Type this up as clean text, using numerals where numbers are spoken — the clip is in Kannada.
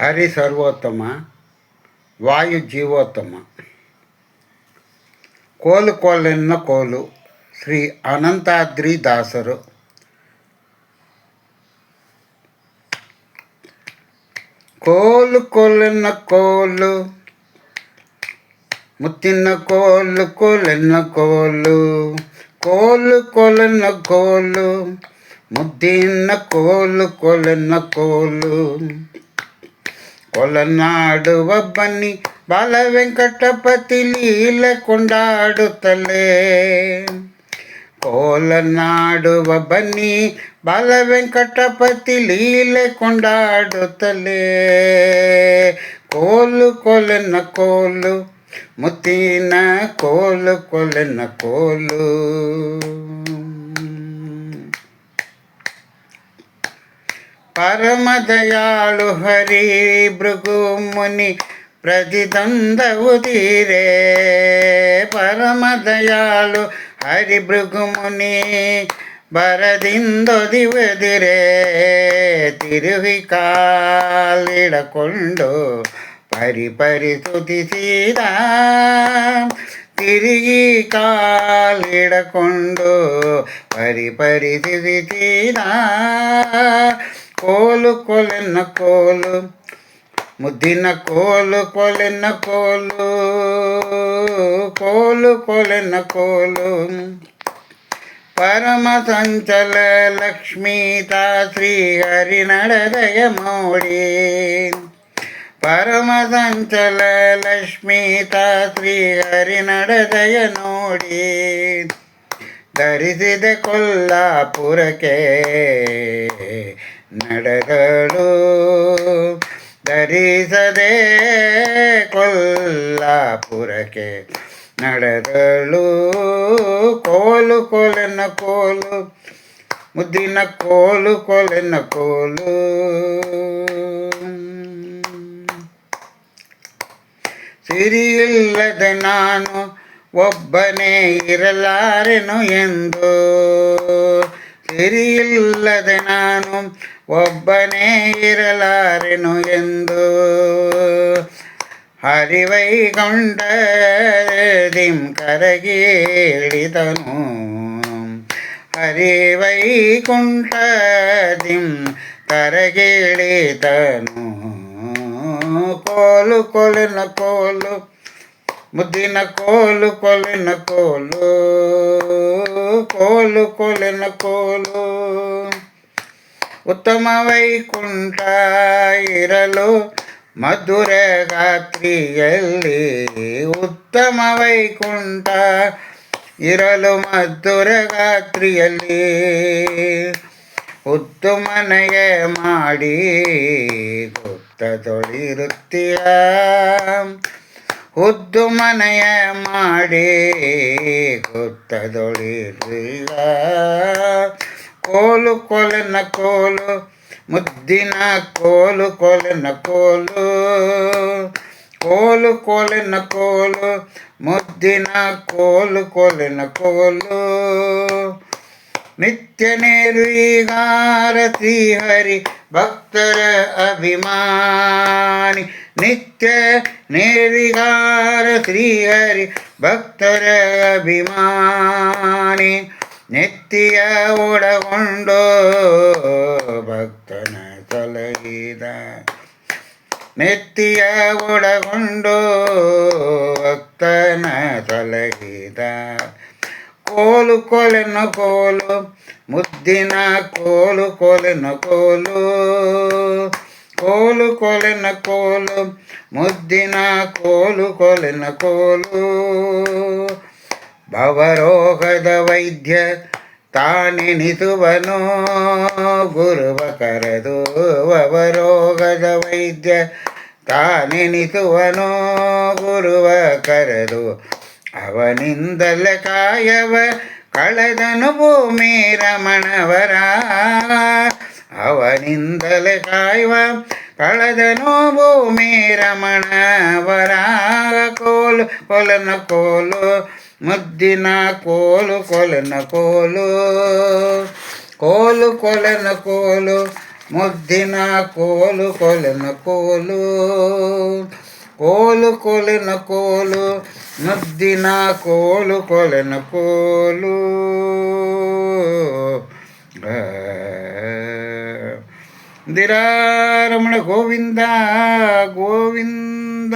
ಹರಿ ಸರ್ವೋತ್ತಮ, ವಾಯು ಜೀವೋತ್ತಮ. ಕೋಲು ಕೋಲೆನ್ನ ಕೋಲು ಶ್ರೀ ಅನಂತಾದ್ರಿ ದಾಸರು. ಕೋಲು ಕೋಲೆನ್ನ ಕೋಲು, ಮುತ್ತಿನ ಕೋಲು ಕೋಲೆನ್ನ ಕೋಲು, ಕೋಲು ಕೋಲೆನ್ನ ಕೋಲು, ಮುದ್ದಿನ ಕೋಲು ಕೋಲೆನ್ನ ಕೋಲು. ಕೊಲನಾಡುವ ಬನ್ನಿ ಬಾಲ ವೆಂಕಟಪತಿ ಲೀಲೆ ಕೊಂಡಾಡುತ್ತಲೇ. ಕೋಲನಾಡುವ ಬನ್ನಿ ಬಾಲ ವೆಂಕಟಪತಿ ಲೀಲೆ ಕೊಂಡಾಡುತ್ತಲೇ. ಕೋಲು ಕೋಲೆನ್ನ ಕೋಲು, ಮುತ್ತಿನ ಕೋಲು ಕೋಲೆನ್ನ ಕೋಲು. ಪರಮದಯಾಳು ಹರಿ ಭೃಗು ಮುನಿ ಪ್ರತಿದಂದ ಉದಿರೆ. ಪರಮದಯಾಳು ಹರಿ ಭೃಗು ಮುನಿ ಬರದಿಂದೊದಿವದಿರೆ. ತಿರುಗಿ ಕಾಲಿಡಕೊಂಡು ಪರಿ ತುತಿಸಿದ. ತಿರುಗಿ ಕಾಲಿಡಕೊಂಡು ಪರಿ ತುತಿಸಿದ. ಕೋಲು ಕೋಲೆನ್ನ ಕೋಲು, ಮುದ್ದಿನ ಕೋಲು ಕೋಲೆನ್ನ ಕೋಲು, ಕೋಲು ಕೋಲೆನ್ನ ಕೋಲು. ಪರಮ ಸಂಚಲ ಲಕ್ಷ್ಮೀತಾ ಶ್ರೀಹರಿ ನಡೆದಯ ಮೋಡಿ. ಪರಮ ಸಂಚಲ ಲಕ್ಷ್ಮೀತಾ ಶ್ರೀಹರಿ ನಡೆದಯ ನೋಡಿ. ಧರಿಸಿದ ಕೊಲ್ಲಾಪುರಕ್ಕೆ ನಡೆದಳು, ಧರಿಸದೆ ಕೊಲ್ಲಾಪುರಕ್ಕೆ ನಡೆದಳು. ಕೋಲು ಕೋಲೆನ್ನ ಕೋಲು, ಮುದ್ದಿನ ಕೋಲು ಕೋಲೆನ್ನ ಕೋಲು. ಸಿರಿಯಿಲ್ಲದೆ ನಾನು ಒಬ್ಬನೇ ಇರಲಾರೆನು ಎಂದು. ಸಿರಿಯಿಲ್ಲದೆ ನಾನು ಒಬ್ಬನೇ ಇರಲಾರೆನು ಎಂದು. ಹರಿವೈಗೊಂಡ ದಿಂ ಕರಗೇಳಿದನು. ಹರಿವೈಕುಂಠ ದಿಂ ಕರಗೇಳಿದನು. ಕೋಲು ಕೋಲೆನ್ನ ಕೋಲು, ಮುದ್ದಿನ ಕೋಲು ಕೋಲೆನ್ನ ಕೋಲು, ಕೋಲು ಕೋಲೆನ್ನ ಕೋಲು. ಉತ್ತಮ ವೈಕುಂಠ ಇರಲು ಮಧುರ ಗಾತ್ರಿಯಲ್ಲಿ. ಉತ್ತಮ ವೈಕುಂಠ ಇರಲು ಮಧುರ ಗಾತ್ರಿಯಲ್ಲಿ. ಉತ್ತು ಮನೆಗೆ ಮಾಡಿ ಗುತ್ತದೊಳಿರುತ್ತೀಯ. ಉದ್ದು ಮನೆಯ ಮಾಡಿ ಗುತ್ತದೊಳಿರುತ್ತೀಯ. ಕೋಲು ಕೋಲೆನ್ನ ಕೋಲು, ಮುದ್ದಿನ ಕೋಲು ಕೋಲೆನ್ನ ಕೋಲು, ಕೋಲು ಕೋಲೆನ್ನ ಕೋಲು, ಮುದ್ದಿನ ಕೋಲು ಕೋಲೆನ್ನ ಕೋಲು. ನಿತ್ಯ ನಿರ್ವಿಕಾರ ಶ್ರೀಹರಿ ಭಕ್ತರ ಅಭಿಮಾನಿ. ನಿತ್ಯ ನಿರ್ವಿಕಾರ ಶ್ರೀಹರಿ ಭಕ್ತರ ಅಭಿಮಾನಿ. ನೆತ್ತಿಯ ಒಡಗೊಂಡು ಭಕ್ತನ ಸಲಹಿದ. ನೆತ್ತಿಯ ಒಡಗೊಂಡು ಭಕ್ತನ ಸಲಹಿದ. ಕೋಲು ಕೋಲೆನ್ನ ಕೋಲು, ಮುದ್ದಿನ ಕೋಲು ಕೋಲೆನ್ನ ಕೋಲು, ಕೋಲು ಕೋಲೆನ್ನ ಕೋಲು, ಮುದ್ದಿನ ಕೋಲು ಕೋಲೆನ್ನ ಕೋಲು. ಭವರೋಗದ ವೈದ್ಯ ತಾನೆನಿಸುವನು ಗುರುವ ಕರೆದು. ಭವರೋಗದ ವೈದ್ಯ ತಾನೆನಿಸುವನು ಗುರುವ ಕರೆದು. ಅವನಿಂದಲೇ ಕಾಯವ ಕಳೆದನು ಭೂಮಿ ರಮಣವರ. ಅವನಿಂದಲೇ ಕಾಯುವ ಕಳೆದನು ಭೂಮಿ ರಮಣವರ. ಕೋಲು ಕೋಲೆನ್ನ ಕೋಲು, ಮುದ್ದಿನ ಕೋಲು ಕೋಲೆನ್ನ ಕೋಲು, ಕೋಲು ಕೋಲೆನ್ನ ಕೋಲು, ಮುದ್ದಿನ ಕೋಲು ಕೊಲಿನ ಕೋಲು ಕೋಲು ಕೊಲಿನ ಕೋಲು ಮುದ್ದಿನ ಕೋಲು ಕೊಲಿನ ಕೋಲು ಇಂದಿರಾ ರಮಣ ಗೋವಿಂದ ಗೋವಿಂದ.